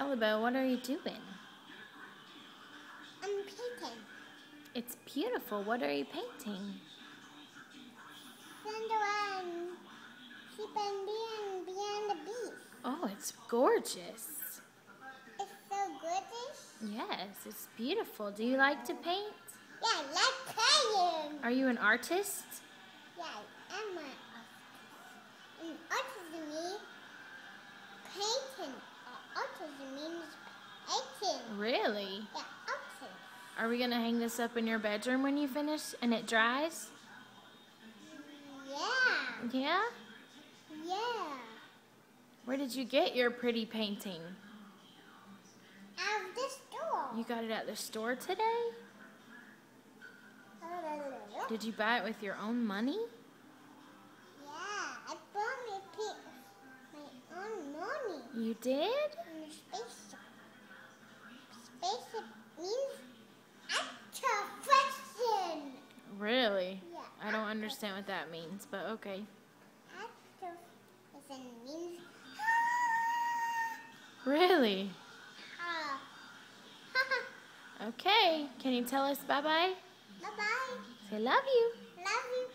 Elabelle, what are you doing? I'm painting. It's beautiful. What are you painting? Cinderella and Sheep and Beyond the Beast. Oh, it's gorgeous. It's so gorgeous. Yes, it's beautiful. Do you like to paint? Yeah, I like playing. Are you an artist? Yeah, I am an artist. And autism means painting. Autism means painting. Really? Yeah, autism. Are we going to hang this up in your bedroom when you finish and it dries? Yeah. Yeah? Yeah. Where did you get your pretty painting? Out of the store. You got it at the store today? Did you buy it with your own money? Yeah, I bought my own money. You did? In the spaceship. Spaceship means extra friction. Really? Yeah. I don't understand what that means, but okay. Extra friction means Really? ha. Okay. Can you tell us bye-bye? Bye-bye. Say love you. Love you.